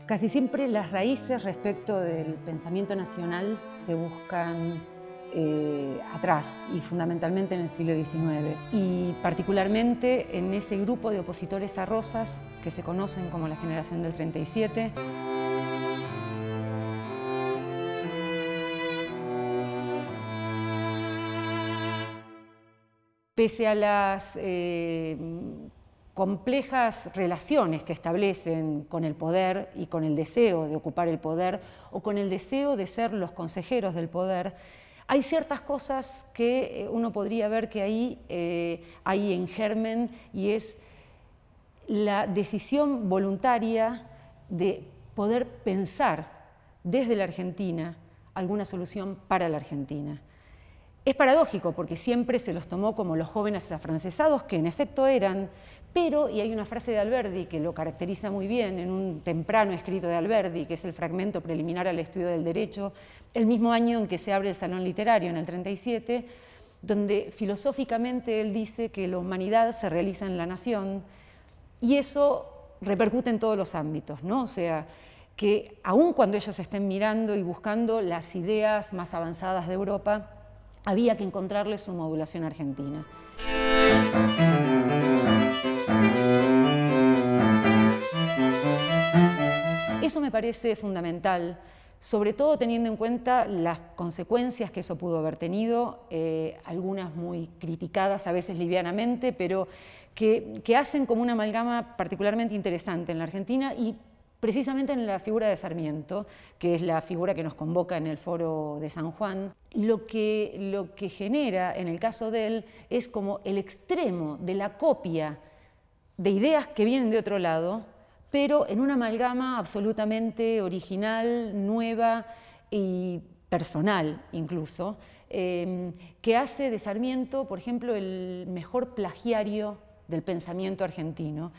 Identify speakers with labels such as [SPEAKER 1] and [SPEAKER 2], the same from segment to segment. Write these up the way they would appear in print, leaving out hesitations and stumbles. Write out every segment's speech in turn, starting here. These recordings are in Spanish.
[SPEAKER 1] Casi siempre las raíces respecto del pensamiento nacional se buscan atrás y fundamentalmente en el siglo XIX y particularmente en ese grupo de opositores a Rosas que se conocen como la generación del 37. Pese a las complejas relaciones que establecen con el poder y con el deseo de ocupar el poder o con el deseo de ser los consejeros del poder, hay ciertas cosas que uno podría ver que ahí hay en germen, y es la decisión voluntaria de poder pensar desde la Argentina alguna solución para la Argentina. Es paradójico porque siempre se los tomó como los jóvenes afrancesados, que en efecto eran, pero, y hay una frase de Alberdi que lo caracteriza muy bien en un temprano escrito de Alberdi, que es el fragmento preliminar al estudio del derecho, el mismo año en que se abre el Salón Literario, en el 37, donde filosóficamente él dice que la humanidad se realiza en la nación, y eso repercute en todos los ámbitos, ¿no? O sea, que aun cuando ellos estén mirando y buscando las ideas más avanzadas de Europa, había que encontrarle su modulación argentina. Eso me parece fundamental, sobre todo teniendo en cuenta las consecuencias que eso pudo haber tenido, algunas muy criticadas, a veces livianamente, pero que hacen como una amalgama particularmente interesante en la Argentina y precisamente en la figura de Sarmiento, que es la figura que nos convoca en el Foro de San Juan. Lo que genera en el caso de él es como el extremo de la copia de ideas que vienen de otro lado, pero en una amalgama absolutamente original, nueva y personal incluso, que hace de Sarmiento, por ejemplo, el mejor plagiario del pensamiento argentino,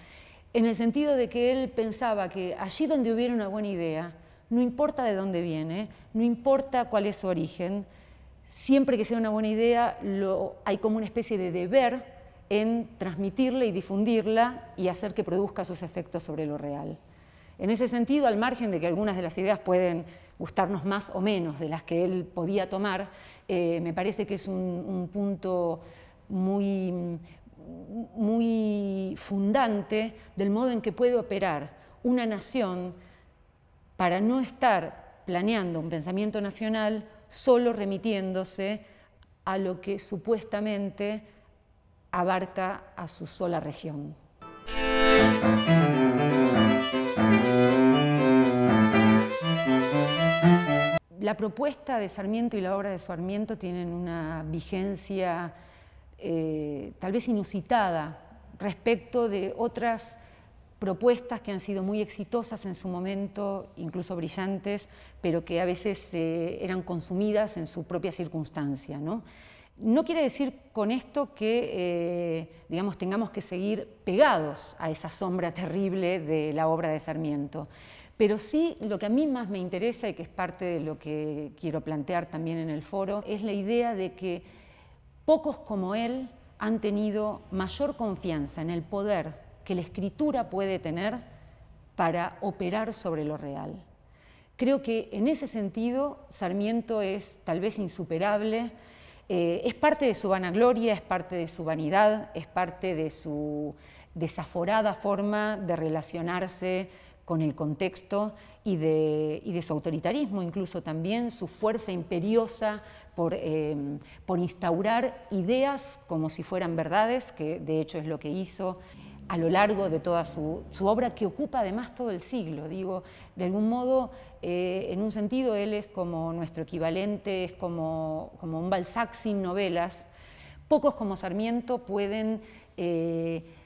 [SPEAKER 1] en el sentido de que él pensaba que allí donde hubiera una buena idea, no importa de dónde viene, no importa cuál es su origen, siempre que sea una buena idea, hay como una especie de deber en transmitirla y difundirla y hacer que produzca sus efectos sobre lo real. En ese sentido, al margen de que algunas de las ideas pueden gustarnos más o menos de las que él podía tomar, me parece que es un punto muy fundante del modo en que puede operar una nación para no estar planeando un pensamiento nacional solo remitiéndose a lo que supuestamente abarca a su sola región. La propuesta de Sarmiento y la obra de Sarmiento tienen una vigencia tal vez inusitada respecto de otras propuestas que han sido muy exitosas en su momento, incluso brillantes, pero que a veces eran consumidas en su propia circunstancia, ¿no? No quiere decir con esto que digamos, tengamos que seguir pegados a esa sombra terrible de la obra de Sarmiento, pero sí lo que a mí más me interesa y que es parte de lo que quiero plantear también en el foro es la idea de que pocos como él han tenido mayor confianza en el poder que la escritura puede tener para operar sobre lo real. Creo que en ese sentido Sarmiento es tal vez insuperable, es parte de su vanagloria, es parte de su vanidad, es parte de su desaforada forma de relacionarse con el contexto y de su autoritarismo, incluso también su fuerza imperiosa por instaurar ideas como si fueran verdades, que de hecho es lo que hizo a lo largo de toda su obra, que ocupa además todo el siglo. Digo, de algún modo, en un sentido, él es como nuestro equivalente, es como un Balzac sin novelas. Pocos como Sarmiento pueden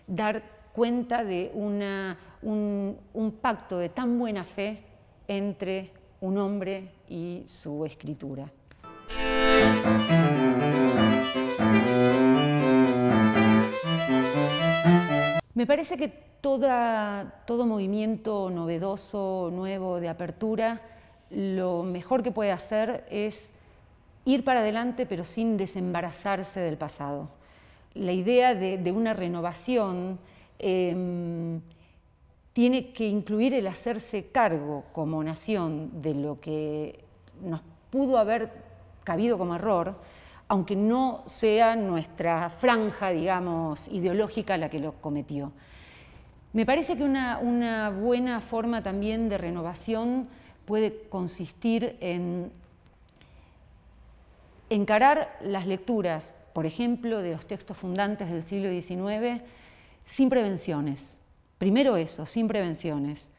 [SPEAKER 1] dar cuenta de un pacto de tan buena fe entre un hombre y su escritura. Me parece que todo movimiento novedoso, nuevo, de apertura, lo mejor que puede hacer es ir para adelante, pero sin desembarazarse del pasado. La idea de una renovación tiene que incluir el hacerse cargo como nación de lo que nos pudo haber cabido como error, aunque no sea nuestra franja, digamos, ideológica la que lo cometió. Me parece que una buena forma también de renovación puede consistir en encarar las lecturas, por ejemplo, de los textos fundantes del siglo XIX, sin prevenciones. Primero eso, sin prevenciones,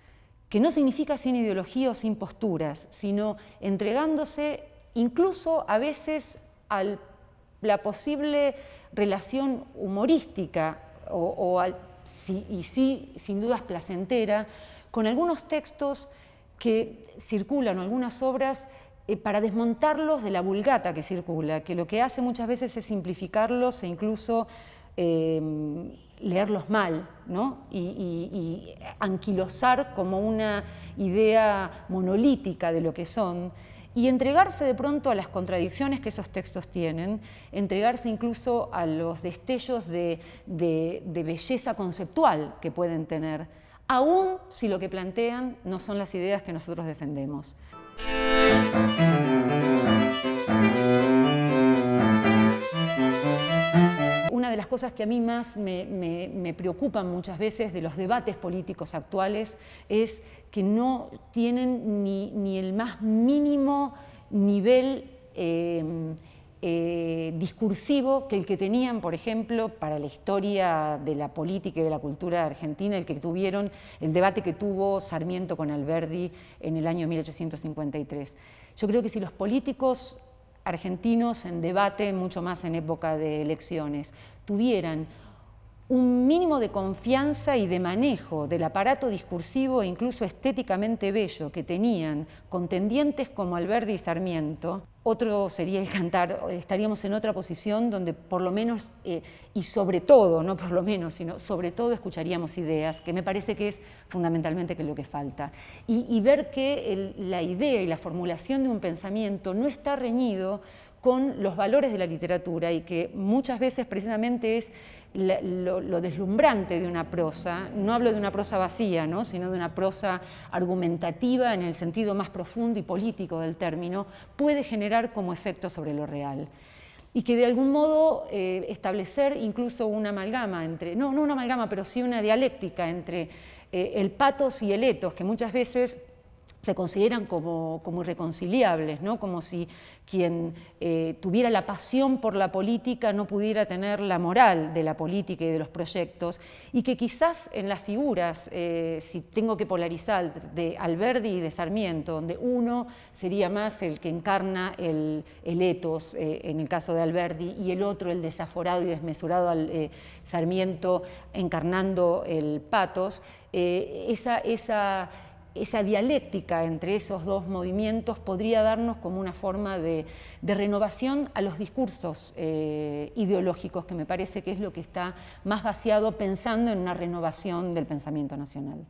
[SPEAKER 1] que no significa sin ideología o sin posturas, sino entregándose incluso a veces a la posible relación humorística y sí, sin dudas placentera, con algunos textos que circulan, o algunas obras, para desmontarlos de la vulgata que circula, que lo que hace muchas veces es simplificarlos e incluso leerlos mal, ¿no? y anquilosar como una idea monolítica de lo que son, y entregarse de pronto a las contradicciones que esos textos tienen, entregarse incluso a los destellos de belleza conceptual que pueden tener, aun si lo que plantean no son las ideas que nosotros defendemos. Una de las cosas que a mí más me preocupan muchas veces de los debates políticos actuales es que no tienen ni el más mínimo nivel discursivo que el que tenían, por ejemplo, para la historia de la política y de la cultura argentina, el debate que tuvo Sarmiento con Alberdi en el año 1853. Yo creo que si los políticos argentinos en debate, mucho más en época de elecciones, tuvieran un mínimo de confianza y de manejo del aparato discursivo e incluso estéticamente bello que tenían contendientes como Alberdi y Sarmiento, otro sería el cantar, estaríamos en otra posición donde por lo menos, y sobre todo, no por lo menos, sino sobre todo escucharíamos ideas, que me parece que es fundamentalmente lo que falta. Y ver que la idea y la formulación de un pensamiento no está reñido con los valores de la literatura y que muchas veces precisamente es lo deslumbrante de una prosa. No hablo de una prosa vacía, ¿no?, sino de una prosa argumentativa en el sentido más profundo y político del término, puede generar como efecto sobre lo real. Y que de algún modo establecer incluso una amalgama entre, no una amalgama, pero sí una dialéctica entre el patos y el ethos, que muchas veces se consideran como irreconciliables, ¿no? Como si quien tuviera la pasión por la política no pudiera tener la moral de la política y de los proyectos, y que quizás en las figuras, si tengo que polarizar, de Alberdi y de Sarmiento, donde uno sería más el que encarna el ethos, en el caso de Alberdi, y el otro el desaforado y desmesurado Sarmiento encarnando el patos, esa dialéctica entre esos dos movimientos podría darnos como una forma de renovación a los discursos ideológicos, que me parece que es lo que está más vaciado pensando en una renovación del pensamiento nacional.